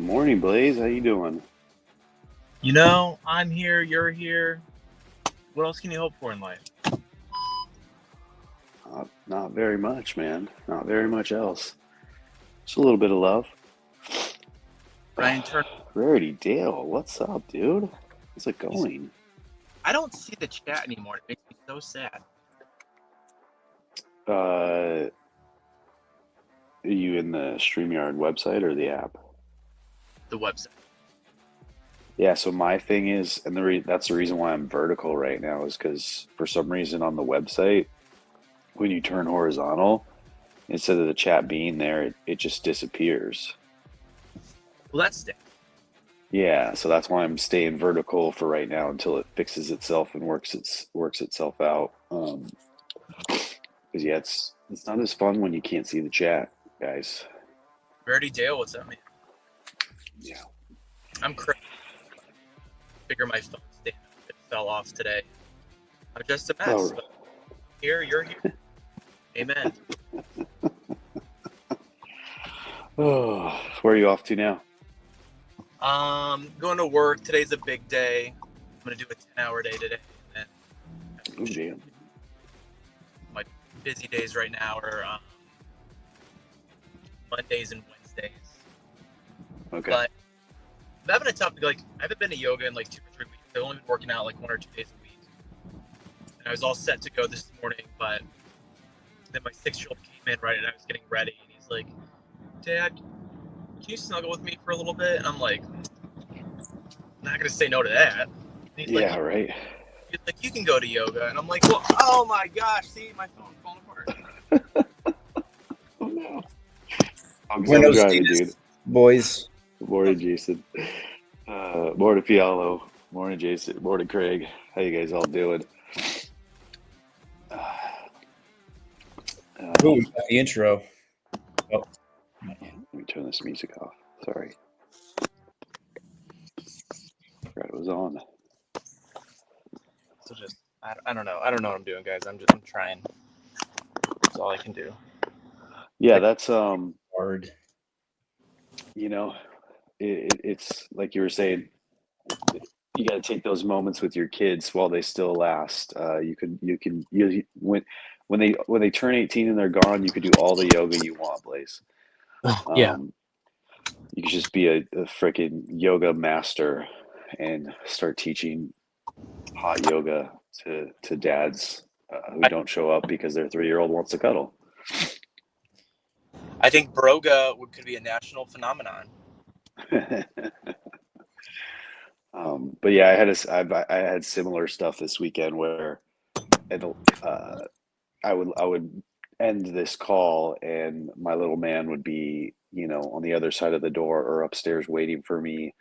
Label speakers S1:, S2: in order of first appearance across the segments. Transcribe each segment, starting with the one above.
S1: Morning, Blaze. How you doing?
S2: I'm here, you're here. What else can you hope for in life?
S1: Not very much, man. Not very much else. Just a little bit of love.
S2: Ryan Turner.
S1: Rarity Dale, what's up, dude? How's it going?
S2: I don't see the chat anymore. It makes me so sad.
S1: Are you in the StreamYard website or the app?
S2: The website.
S1: Yeah, so my thing is, and that's the reason why I'm vertical right now, is because for some reason on the website, when you turn horizontal, instead of the chat being there, it just disappears.
S2: Well, that's stinks.
S1: Yeah, so that's why I'm staying vertical for right now until it fixes itself and works itself out. Because yeah, it's not as fun when you can't see the chat, guys.
S2: Verity Dale, what's up, man?
S1: Yeah.
S2: I'm crazy. Figure my phone stand it fell off today. I'm just a mess.
S1: Oh.
S2: But you're here. Amen.
S1: Oh, where are you off to now?
S2: Going to work. Today's a big day. I'm gonna do a 10-hour day today. And
S1: Oh, damn.
S2: my busy days right now are Mondays and Wednesdays.
S1: Okay.
S2: But I'm having a tough, I haven't been to yoga in 2 or 3 weeks. I've only been working out 1 or 2 days a week. And I was all set to go this morning, but then my 6-year-old came in right and I was getting ready and he's like, Dad, can you snuggle with me for a little bit? And I'm like, I'm not gonna say no to that. And he's
S1: Yeah,
S2: like,
S1: right.
S2: he's like, you can go to yoga. And I'm like, well, oh my gosh, see my phone falling apart.
S1: Oh no. I'm
S3: Buenos
S1: driving,
S3: dias,
S1: dude.
S3: boys.
S1: Morning, Jason. Morning, Fialo. Morning, Jason. Morning, Craig. How you guys all doing?
S3: Ooh, we got the intro. Oh,
S1: Let me turn this music off. Sorry. Forgot it was on.
S2: So just, I don't know. I don't know what I'm doing, guys. I'm trying. That's all I can do.
S1: Yeah, that's
S3: hard.
S1: you know, it's like you were saying, you got to take those moments with your kids while they still last. When they turn 18 and they're gone, you could do all the yoga you want, Blaze.
S2: Yeah.
S1: You could just be a freaking yoga master and start teaching hot yoga to dads who don't show up because their 3-year-old wants to cuddle.
S2: I think Broga could be a national phenomenon.
S1: But yeah, I had similar stuff this weekend where I would end this call and my little man would be, on the other side of the door or upstairs waiting for me.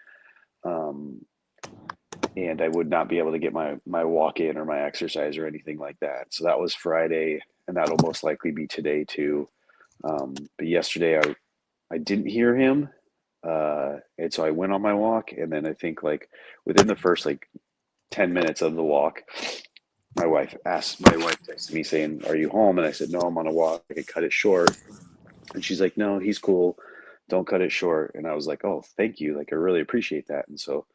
S1: And I would not be able to get my walk in or my exercise or anything like that. So that was Friday, and that'll most likely be today too. But yesterday I didn't hear him. And so I went on my walk, and then I think within the first 10 minutes of the walk, my wife texted me saying, "Are you home?" And I said, "No, I'm on a walk. I could cut it short." And she's like, "No, he's cool. Don't cut it short." And I was like, "Oh, thank you. I really appreciate that." And so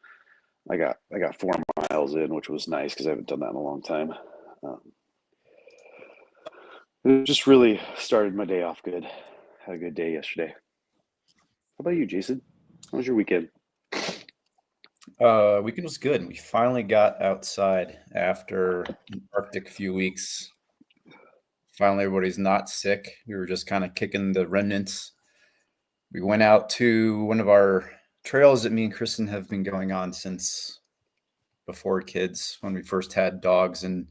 S1: I got 4 miles in, which was nice because I haven't done that in a long time. It just really started my day off good. Had a good day yesterday. How about you, Jason? How was your weekend?
S3: Weekend was good. We finally got outside after an Arctic few weeks. Finally, everybody's not sick. We were just kind of kicking the remnants. We went out to one of our trails that me and Kristen have been going on since before kids, when we first had dogs. And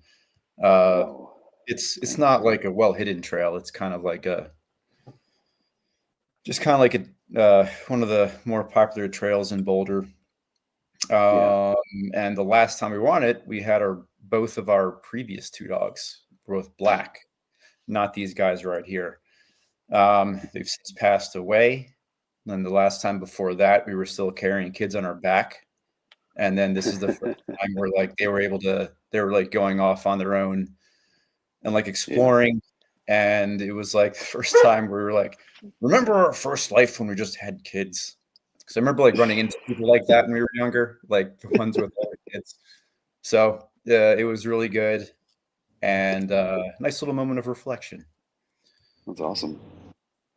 S3: it's not like a well-hidden trail. It's kind of like one of the more popular trails in Boulder. And the last time we were on it, we had both of our previous 2 dogs, both black, not these guys right here. They've since passed away. And the last time before that, we were still carrying kids on our back. And then this is the first time where they were going off on their own and exploring. Yeah. And it was the first time we were remember our first life when we just had kids? Because I remember like running into people like that when we were younger, like the ones with all the kids. So it was really good, and nice little moment of reflection.
S1: That's awesome.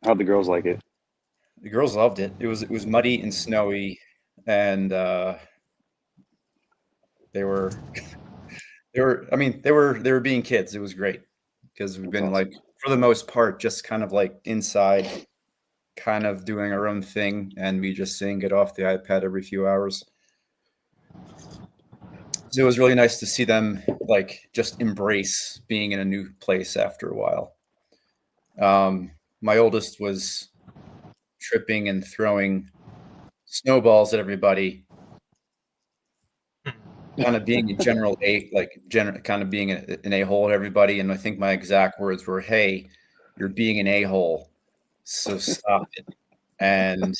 S1: How'd the girls like it?
S3: The girls loved it. It was muddy and snowy, and they were I mean they were being kids. It was great because we've
S1: That's
S3: been
S1: awesome.
S3: like for the most part just kind of like inside, kind of doing our own thing, and we just seeing it off the iPad every few hours. So it was really nice to see them like just embrace being in a new place after a while. My oldest was tripping and throwing snowballs at everybody, kind of being a general kind of being an a-hole at everybody. And I think my exact words were, "Hey, you're being an a-hole, so stop it." And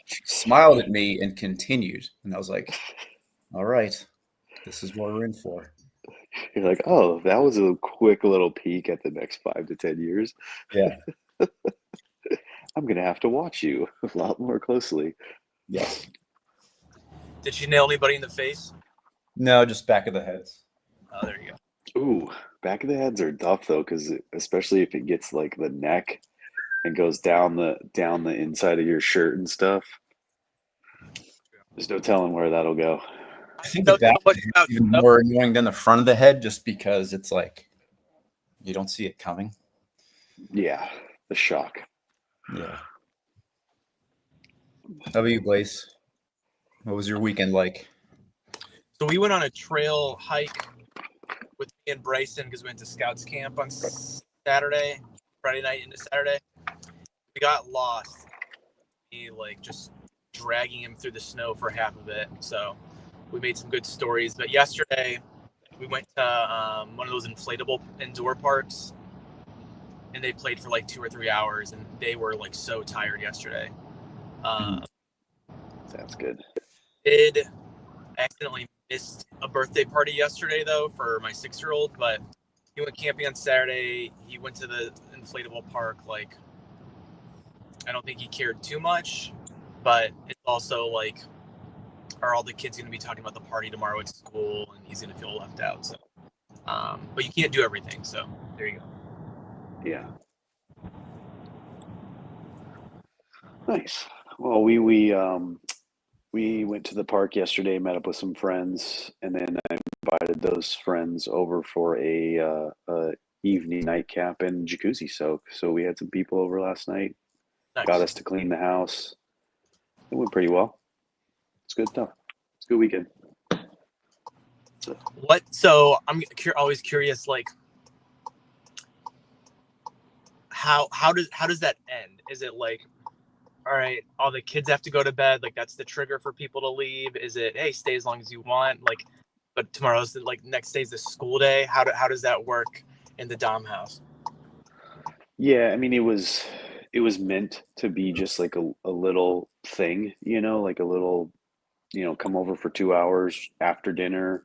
S3: she smiled at me and continued. And I was like, all right, this is what we're in for.
S1: You're like, oh, that was a quick little peek at the next 5 to 10 years.
S3: Yeah.
S1: I'm gonna have to watch you a lot more closely.
S3: Yes.
S2: Did she nail anybody in the face?
S3: No, just back of the heads.
S2: Oh, there you go.
S1: Ooh, back of the heads are tough though, because especially if it gets like the neck and goes down the inside of your shirt and stuff. There's no telling where that'll go.
S3: I think
S2: Don't
S3: the back
S2: know much
S3: is
S2: about
S3: even
S2: snow.
S3: more annoying than the front of the head, just because it's like you don't see it coming.
S1: Yeah, the shock.
S3: Yeah. How about you, Blaze? What was your weekend like?
S2: So we went on a trail hike with me and Bryson because we went to Scouts camp on Saturday, Friday night into Saturday. We got lost. He like just dragging him through the snow for half of it. So we made some good stories. But yesterday we went to one of those inflatable indoor parks, and they played for like 2 or 3 hours, and they were like so tired yesterday.
S1: Sounds good.
S2: Did accidentally missed a birthday party yesterday though for my 6-year-old, but he went camping on Saturday. He went to the inflatable park. Like, I don't think he cared too much, but it's also like, are all the kids going to be talking about the party tomorrow at school, and he's going to feel left out. So, but you can't do everything. So there you go.
S1: Yeah. Nice. Well, we went to the park yesterday, met up with some friends, and then I invited those friends over for a evening nightcap and jacuzzi soak. So we had some people over last night.
S2: Nice.
S1: Got us to clean the house. It went pretty well. It's good stuff. It's a good weekend.
S2: What? So I'm always curious, like, how does that end? Is it like, all right, all the kids have to go to bed, like that's the trigger for people to leave? Is it, hey, stay as long as you want, like, but tomorrow's like next day's the school day? How does that work in the Dom house?
S1: Yeah, I mean it was meant to be just like a little thing, like a little, come over for 2 hours after dinner,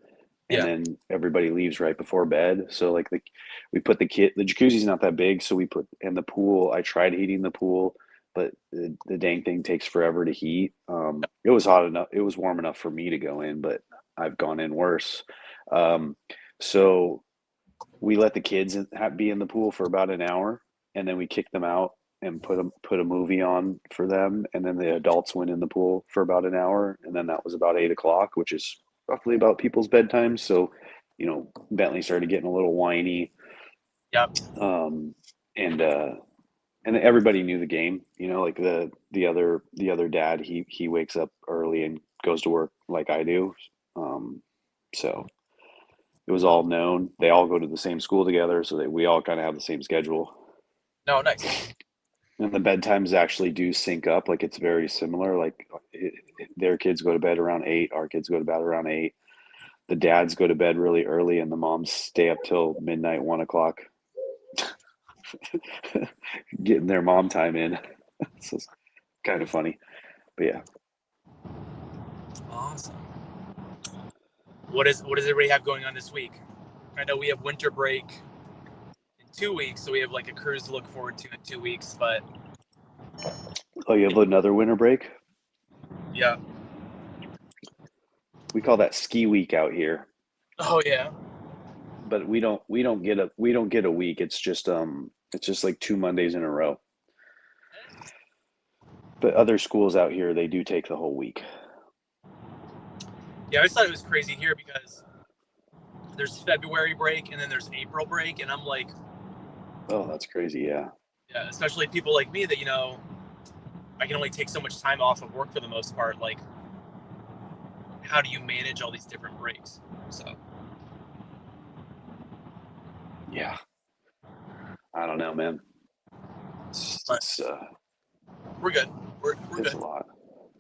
S1: and
S2: Yeah.
S1: then everybody leaves right before bed. So like we put the jacuzzi's not that big, so we put in the pool. I tried heating the pool, but the dang thing takes forever to heat. It was hot enough, it was warm enough for me to go in, but I've gone in worse. Um, so we let the kids be in the pool for about an hour, and then we kicked them out and put a movie on for them, and then the adults went in the pool for about an hour, and then that was about 8 o'clock, which is roughly about people's bedtime. So, Bentley started getting a little whiny,
S2: Yep.
S1: and everybody knew the game. Like the other dad, he wakes up early and goes to work like I do, so it was all known. They all go to the same school together, so that we all kind of have the same schedule.
S2: No, nice.
S1: And the bedtimes actually do sync up. Like it's very similar. Like their kids go to bed around 8. Our kids go to bed around 8. The dads go to bed really early, and the moms stay up till midnight, 1 o'clock, getting their mom time in. So it's kind of funny, but yeah.
S2: Awesome. What does everybody have going on this week? I know we have winter break in 2 weeks, so we have like a cruise to look forward to in 2 weeks. But
S1: Oh, you have another winter break?
S2: Yeah.
S1: We call that ski week out here,
S2: Oh yeah.
S1: but we don't get a week. It's just like 2 Mondays in a row. But other schools out here, they do take the whole week.
S2: Yeah, I just thought it was crazy here because there's February break and then there's April break, and I'm like,
S1: Oh, that's crazy. Yeah.
S2: yeah, especially people like me that I can only take so much time off of work for the most part. Like, how do you manage all these different breaks? So
S1: Yeah. I don't know, man. It's
S2: we're good. We're
S1: it's
S2: good.
S1: a lot.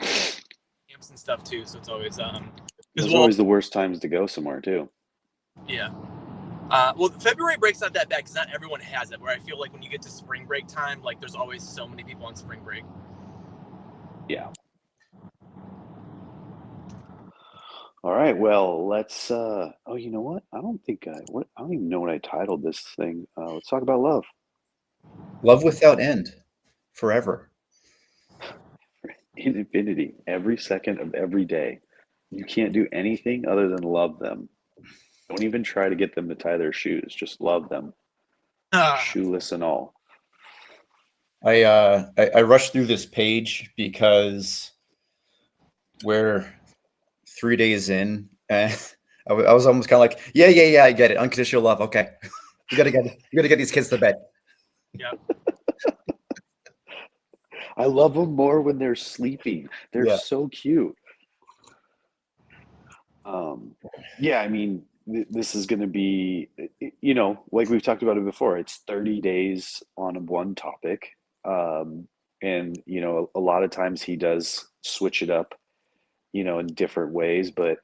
S2: Camps and stuff too, so it's always
S1: Those are always the worst times to go somewhere too.
S2: yeah. Well, February break's not that bad because not everyone has it. Where I feel like when you get to spring break time, like there's always so many people on spring break.
S1: Yeah. All right. Well, let's. Oh, you know what? I don't even know what I titled this thing. Let's talk about love.
S3: Love without end, forever.
S1: In infinity, every second of every day. You can't do anything other than love them. Don't even try to get them to tie their shoes. Just love them, shoeless and all.
S3: I rushed through this page because we're 3 days in, and I was almost kind of like, yeah, I get it. Unconditional love. Okay, we gotta get these kids to bed.
S2: Yeah.
S1: I love them more when they're sleeping. They're
S3: Yeah.
S1: so cute. Yeah, I mean, this is going to be, like we've talked about it before. It's 30 days on one topic, and a lot of times he does switch it up, in different ways. But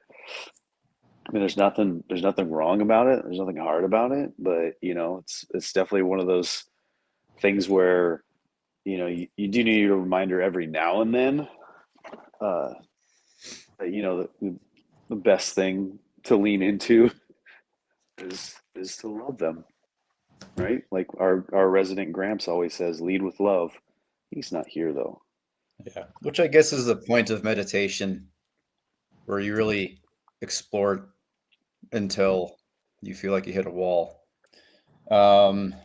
S1: I mean, there's nothing wrong about it. There's nothing hard about it. But it's definitely one of those things where you do need a reminder every now and then. That the best thing to lean into is to love them, right? Like our resident Gramps always says, lead with love. He's not here though.
S3: Yeah, which I guess is the point of meditation, where you really explore it until you feel like you hit a wall. Um,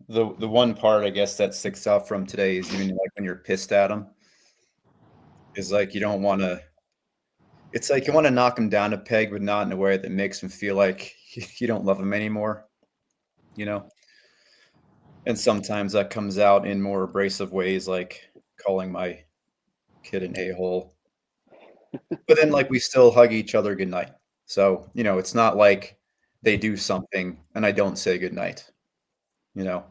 S3: the one part I guess that sticks out from today is even like when you're pissed at them, is like you don't want to. It's like you want to knock them down a peg, but not in a way that makes them feel like you don't love them anymore. You know. And sometimes that comes out in more abrasive ways, like calling my kid an a-hole. But then, like, we still hug each other goodnight. So, it's not like they do something and I don't say goodnight.
S2: Yeah.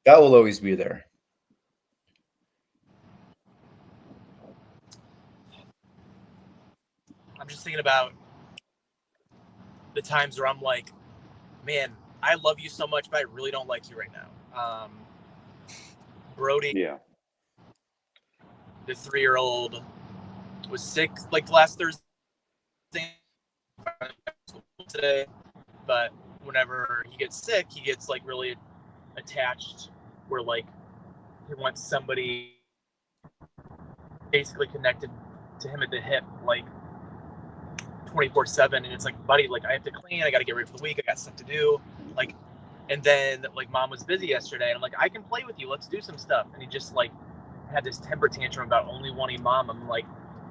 S3: That will always be there.
S2: I'm just thinking about the times where I'm like, man, I love you so much, but I really don't like you right now. Brody,
S1: Yeah.
S2: the 3-year-old, was sick like last Thursday today, but whenever he gets sick, he gets like really attached, where like he wants somebody basically connected to him at the hip, like 24/7. And it's like, buddy, like I have to clean, I got to get ready for the week, I got stuff to do, like. And then like mom was busy yesterday, and I'm like, I can play with you, let's do some stuff. And he just like had this temper tantrum about only wanting mom. I'm like,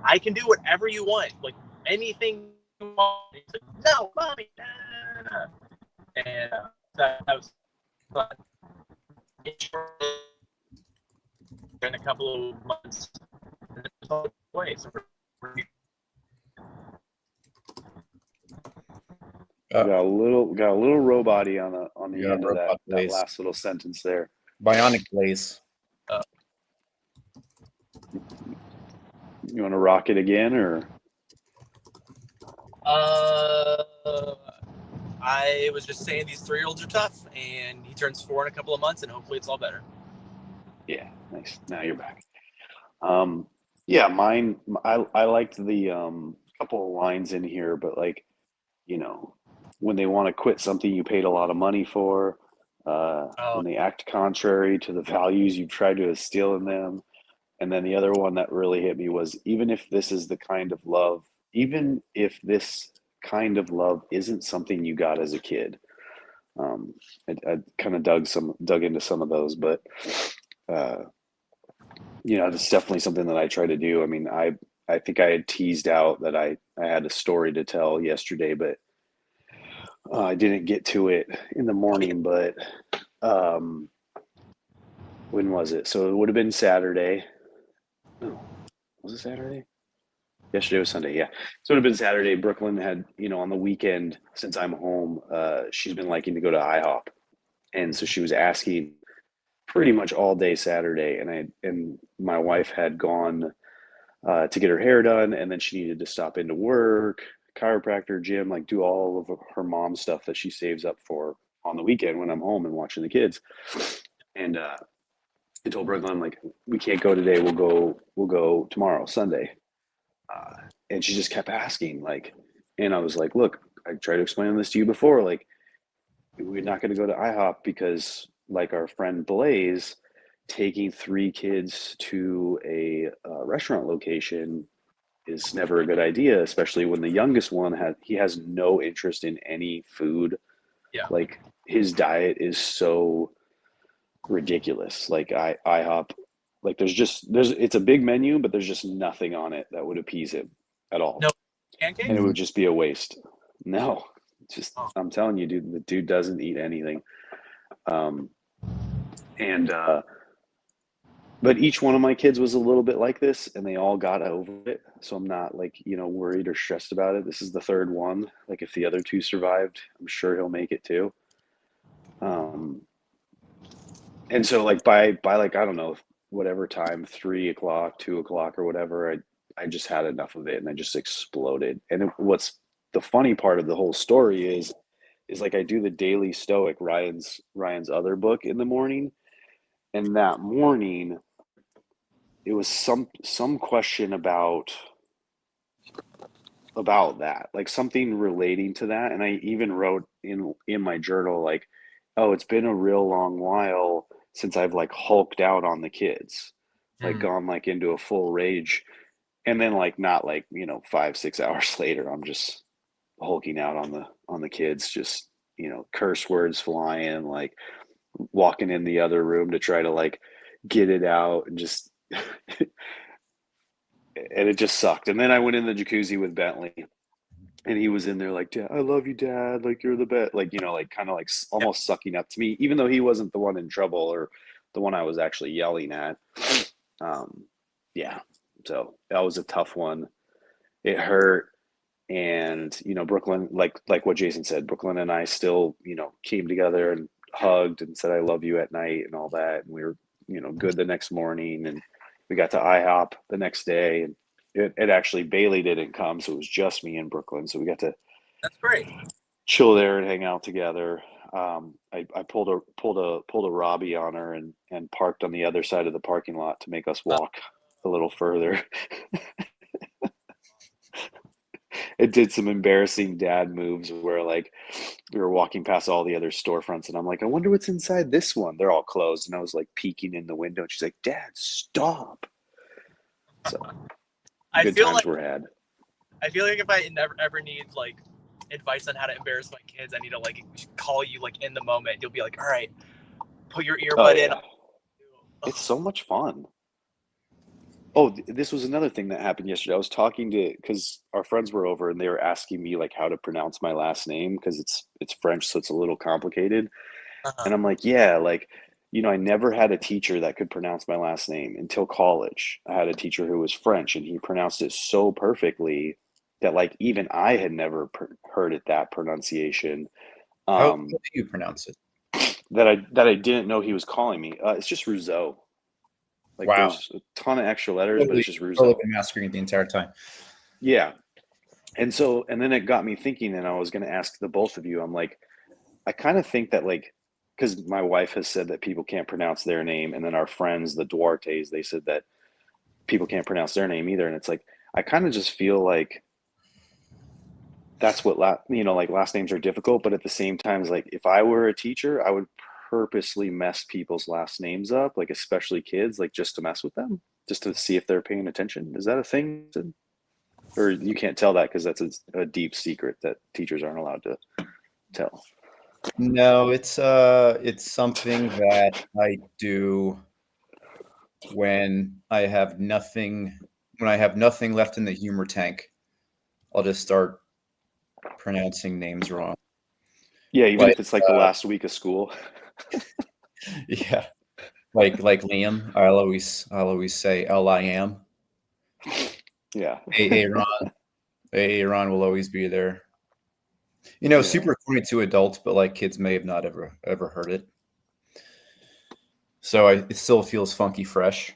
S2: I can do whatever you want, like anything you want. He's like, no, mommy. Nah. And that was fun. In a couple of months, play. So
S1: Got a little robot-y on the
S3: Yeah,
S1: end of
S3: robot
S1: that
S3: plays.
S1: last little sentence there.
S3: Bionic Blaze.
S1: You want to rock it again, or?
S2: I was just saying these 3-year-olds are tough, and he turns 4 in a couple of months, and hopefully it's all better.
S1: Yeah, nice. Now you're back. Yeah, mine. I liked the couple of lines in here, but like, when they want to quit something you paid a lot of money for, when they act contrary to the values you tried to instill in them, And then the other one that really hit me was, even if this is the kind of love, even if this kind of love isn't something you got as a kid. I kind of dug into some of those, but uh, it's definitely something that I try to do. I mean, I think I had teased out that I had a story to tell yesterday, but I didn't get to it in the morning. But um, when was it? So it would have been Saturday. No, was it Saturday? Yesterday was Sunday. Yeah. So it would have been Saturday. Brooklyn had, on the weekend, since I'm home, she's been liking to go to IHOP. And so she was asking pretty much all day Saturday. And my wife had gone to get her hair done, and then she needed to stop into work, chiropractor, gym, like do all of her mom stuff that she saves up for on the weekend when I'm home and watching the kids. And I told Brooklyn, like, we can't go today. We'll go tomorrow, Sunday. And she just kept asking, like, and I was like, look, I tried to explain this to you before, like, we're not going to go to IHOP because, like, our friend Blaze, taking 3 kids to a restaurant location is never a good idea, especially when the youngest one has no interest in any food.
S2: Yeah.
S1: Like, his diet is so ridiculous. Like, IHOP, like, it's a big menu, but there's just nothing on it that would appease him at all.
S2: No pancakes?
S1: And it would just be a waste. No, just,
S2: Oh.
S1: I'm telling you, dude, the dude doesn't eat anything. But each one of my kids was a little bit like this, and they all got over it. So I'm not, like, worried or stressed about it. This is the third one. Like, if the other 2 survived, I'm sure he'll make it too. And so, like, by like, I don't know, whatever time, 3 o'clock, 2 o'clock or whatever, I just had enough of it, and I just exploded. And what's the funny part of the whole story is like, I do the Daily Stoic, Ryan's other book, in the morning. And that morning, it was some question about that, like something relating to that. And I even wrote in my journal, like, oh, it's been a real long while since I've, like, hulked out on the kids, like, gone, like, into a full rage. And then, like, not like, 5-6 hours later, I'm just hulking out on the kids, just, curse words flying, like, walking in the other room to try to, like, get it out, and just and it just sucked. And then I went in the jacuzzi with Bentley, and he was in there like, Dad, I love you, Dad, like, you're the best, like, like, kind of like almost sucking up to me, even though he wasn't the one in trouble or the one I was actually yelling at. Yeah, so that was a tough one. It hurt. And Brooklyn, like what Jason said, Brooklyn and I still, came together and hugged and said I love you at night and all that, and we were, good the next morning. And we got to IHOP the next day, and it actually, Bailey didn't come, so it was just me and Brooklyn, so we got to
S2: That's great.
S1: chill there and hang out together. I pulled a Robbie on her and parked on the other side of the parking lot to make us walk a little further. It did some embarrassing dad moves where, like, we were walking past all the other storefronts, and I'm like, I wonder what's inside this one. They're all closed, and I was, like, peeking in the window, and she's like, Dad, stop. So good times were had.
S2: I feel like if I ever need, like, advice on how to embarrass my kids, I need to, like, call you, like, in the moment. You'll be like, all right, put your earbud in.
S1: It's so much fun. Oh, this was another thing that happened yesterday. I was talking because our friends were over, and they were asking me, like, how to pronounce my last name, because it's French, so it's a little complicated. And I'm like, yeah, like, I never had a teacher that could pronounce my last name until college. I had a teacher who was French, and he pronounced it so perfectly that, like, even I had never heard it, that pronunciation.
S3: How do you pronounce it?
S1: That I didn't know he was calling me. It's just Rousseau. Like,
S3: wow,
S1: there's a ton of extra letters, but it's just Rousseau.
S3: Totally been mastering it the entire time.
S1: Yeah. And then it got me thinking, and I was going to ask the both of you, I'm like, I kind of think that, like, because my wife has said that people can't pronounce their name, and then our friends, the Duartes, they said that people can't pronounce their name either. And it's like, I kind of just feel like that's what, like, last names are difficult, but at the same time, it's like, if I were a teacher, I would purposely mess people's last names up, like, especially kids, like, just to mess with them. just to see if they're paying attention? Is that a thing? Or you can't tell that because that's a deep secret that teachers aren't allowed to tell.
S3: No, it's something that I do when I have nothing left in the humor tank. I'll just start pronouncing names wrong.
S1: Yeah, even if it's like the last week of school.
S3: Yeah. Like Liam, I'll always say Liam.
S1: Yeah.
S3: Aaron will always be there. Super funny to adults, but like kids may have not ever heard it. So it still feels funky fresh.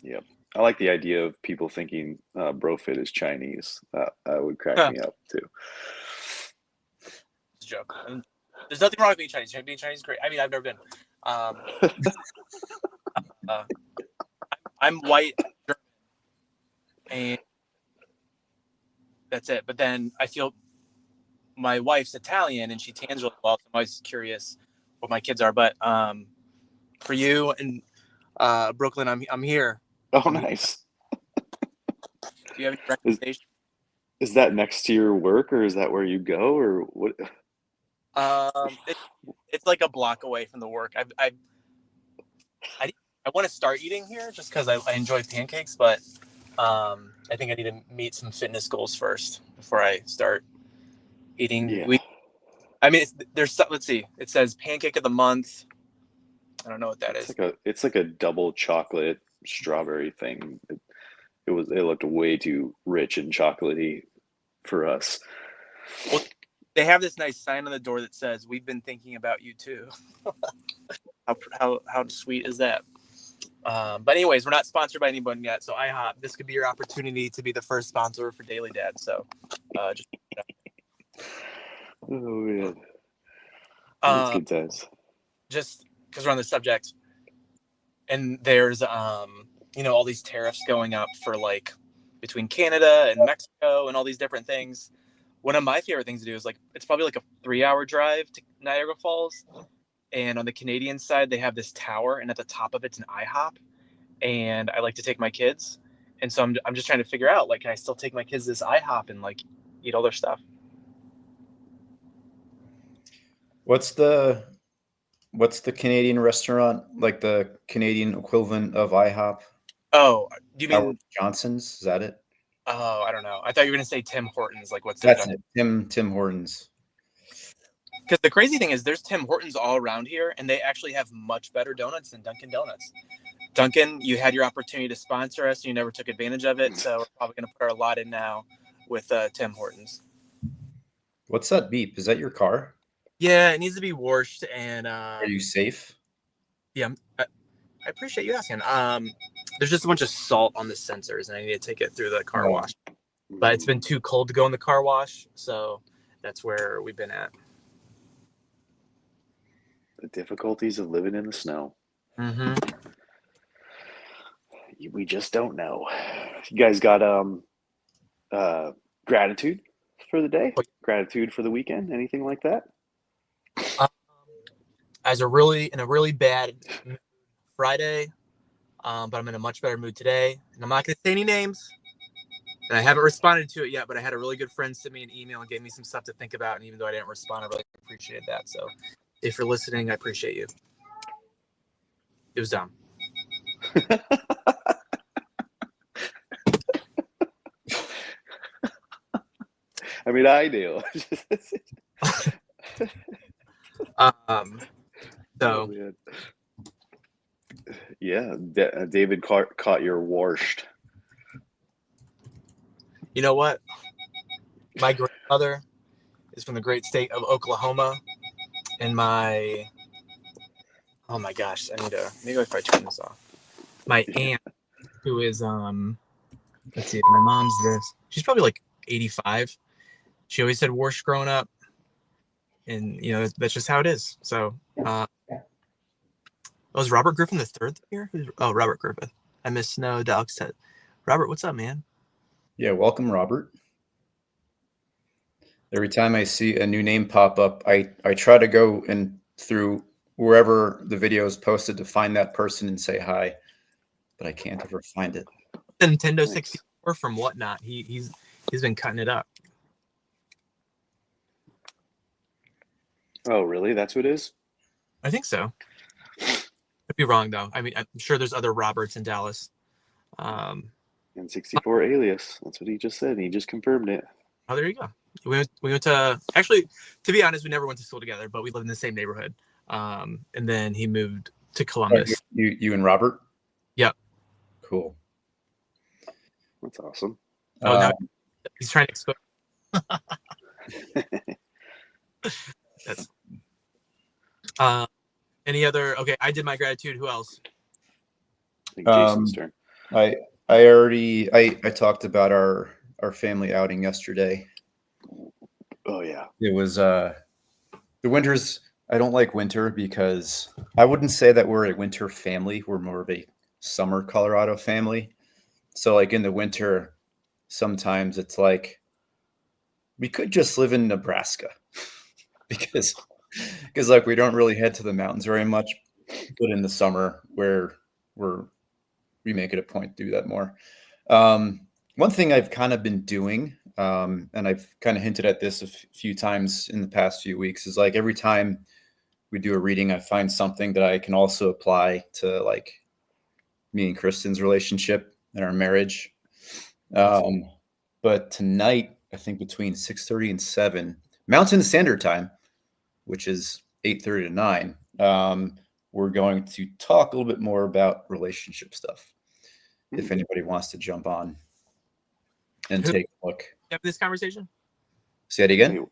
S1: Yep. I like the idea of people thinking Brofit is Chinese. That would crack me up too.
S2: It's a joke. And there's nothing wrong with being Chinese. Being Chinese is great. I mean, I've never been. I'm white, German, and that's it. But then I feel my wife's Italian, and she tans really well. So I'm always curious what my kids are. But for you and Brooklyn, I'm here.
S1: Oh, nice.
S2: Do you have any recommendations?
S1: Is that next to your work, or is that where you go, or what?
S2: It's like a block away from the work. I want to start eating here just because I enjoy pancakes, but I think I need to meet some fitness goals first before I start eating.
S1: Yeah.
S2: Let's see. It says pancake of the month. I don't know what that is.
S1: It's like a double chocolate strawberry thing. It looked way too rich and chocolatey for us.
S2: Well, they have this nice sign on the door that says, "We've been thinking about you too." How sweet is that? But anyways, we're not sponsored by anyone yet, so IHOP, this could be your opportunity to be the first sponsor for Daily Dad. So, just
S1: oh man, that's good times.
S2: Just because we're on the subject, and there's all these tariffs going up for like between Canada and Mexico and all these different things. One of my favorite things to do is it's probably like a 3-hour drive to Niagara Falls. And on the Canadian side, they have this tower, and at the top of it's an IHOP. And I like to take my kids. And so I'm just trying to figure out, can I still take my kids to this IHOP and eat all their stuff?
S3: What's the Canadian restaurant, like the Canadian equivalent of IHOP?
S2: Oh, do you mean
S3: Howard Johnson's? Is that it?
S2: Oh, I don't know. I thought you were going to say Tim Hortons. What's
S3: That's it? Tim Hortons.
S2: Because the crazy thing is there's Tim Hortons all around here, and they actually have much better donuts than Dunkin' Donuts. Dunkin', you had your opportunity to sponsor us. You never took advantage of it, so we're probably going to put our lot in now with Tim Hortons.
S3: What's that beep? Is that your car?
S2: Yeah, it needs to be washed. And
S3: are you safe?
S2: Yeah, I appreciate you asking. There's just a bunch of salt on the sensors, and I need to take it through the car wash. But it's been too cold to go in the car wash, so that's where we've been at.
S1: The difficulties of living in the snow.
S2: Mm-hmm.
S1: We just don't know. You guys got gratitude for the day? Gratitude for the weekend? Anything like that?
S2: In a really bad mood Friday, but I'm in a much better mood today. And I'm not going to say any names. And I haven't responded to it yet, but I had a really good friend send me an email and gave me some stuff to think about. And even though I didn't respond, I really appreciated that. So if you're listening, I appreciate you. It was dumb.
S1: I mean, I do.
S2: So
S1: yeah, David caught your warshed.
S2: You know what? My grandmother is from the great state of Oklahoma, and oh my gosh, maybe if I turn this off. My aunt, who is let's see, my mom's this. She's probably 85. She always said warshed growing up, and that's just how it is. So, was Robert Griffin the third here? Oh, Robert Griffith. I miss Snow. Alex said, Robert, what's up, man?
S3: Yeah, welcome, Robert. Every time I see a new name pop up, I try to go through wherever the video is posted to find that person and say hi. but I can't ever find it.
S2: The Nintendo
S1: Nice.
S2: 64 from Whatnot. He's been cutting it up.
S1: Oh, really? That's what it is?
S2: I think so. Could be wrong though. I mean, I'm sure there's other Roberts in Dallas.
S1: N64 alias. That's what he just said. He just confirmed it.
S2: Oh, there you go. We went to, actually, to be honest, we never went to school together, but we lived in the same neighborhood. And then he moved to Columbus.
S3: You and Robert?
S2: Yep.
S3: Cool.
S1: That's awesome.
S2: Oh, now he's trying to expose. That's. Any other? Okay, I did my gratitude. Who else?
S1: I think Jason's turn.
S3: I talked about our family outing yesterday.
S1: Oh yeah.
S3: It was the winters. I don't like winter because I wouldn't say that we're a winter family. We're more of a summer Colorado family. So like in the winter, sometimes it's like we could just live in Nebraska because like we don't really head to the mountains very much. But in the summer, where we make it a point to do that more. One thing I've kind of been doing, and I've kind of hinted at this a few times in the past few weeks, is like every time we do a reading, I find something that I can also apply to like me and Kristen's relationship and our marriage. But tonight, I think between 6:30 and 7 Mountain Standard Time, which is 8:30 to 9, we're going to talk a little bit more about relationship stuff. If anybody wants to jump on and take a look.
S2: Having this conversation?
S3: Say it again.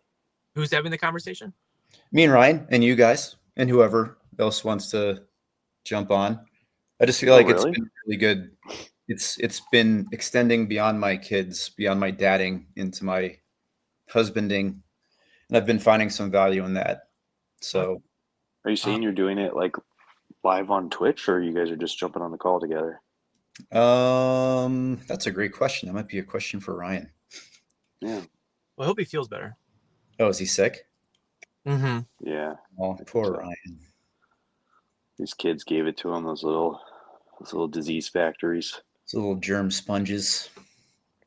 S2: Who's having the conversation?
S3: Me and Ryan and you guys and whoever else wants to jump on. I just feel like it's been really good. It's been extending beyond my kids, beyond my dadding into my husbanding. And I've been finding some value in that. So
S1: are you saying you're doing it like live on Twitch, or you guys are just jumping on the call together?
S3: that's a great question. That might be a question for Ryan.
S1: Yeah.
S2: Well, I hope he feels better.
S3: Oh, is he sick?
S2: Mm-hmm.
S1: Yeah.
S3: Oh, poor Ryan.
S1: These kids gave it to him, those little disease factories.
S3: Those little germ sponges.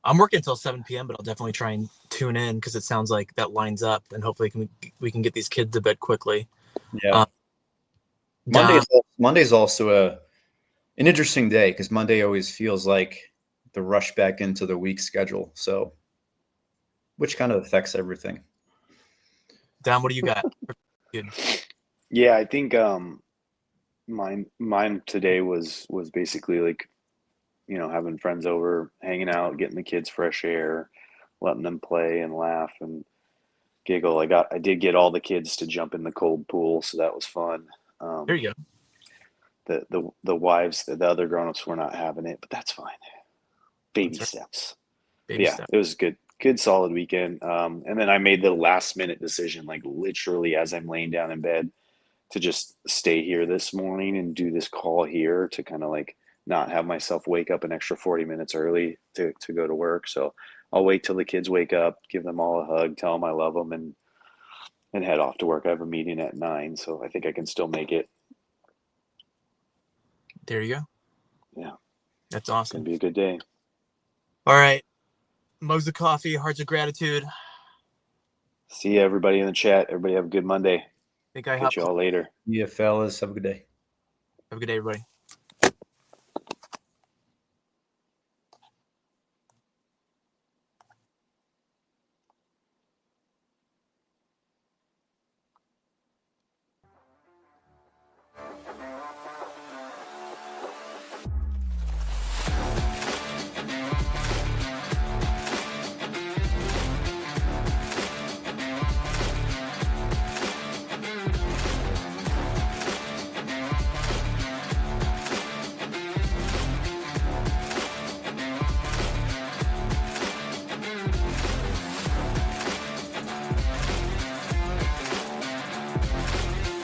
S2: I'm working until 7 p.m., but I'll definitely try and tune in because it sounds like that lines up, and hopefully we can get these kids to bed quickly.
S3: Yeah. Monday's also an interesting day because Monday always feels like the rush back into the week schedule. So, which kind of affects everything.
S2: Dom, what do you got?
S1: Yeah, I think mine today was basically like, you know, having friends over, hanging out, getting the kids fresh air, letting them play and laugh and giggle. I did get all the kids to jump in the cold pool, so that was fun.
S2: There you
S1: go. The wives, the other grown-ups were not having it, but that's fine. Baby steps.
S2: Baby
S1: Yeah,
S2: steps.
S1: it was good solid weekend. And then I made the last minute decision, like literally as I'm laying down in bed, to just stay here this morning and do this call here to kind of like not have myself wake up an extra 40 minutes early to go to work. So I'll wait till the kids wake up, give them all a hug, tell them I love them, and head off to work. I have a meeting at 9, so I think I can still make it.
S2: There you go.
S1: Yeah.
S2: That's
S1: It's
S2: awesome.
S1: gonna be a good day.
S2: All right. Mugs of coffee, hearts of gratitude.
S1: See you, everybody in the chat. Everybody have a good Monday.
S2: I think I
S1: Catch you all later.
S3: Yeah, fellas. Have a good day.
S2: Have a good day, everybody.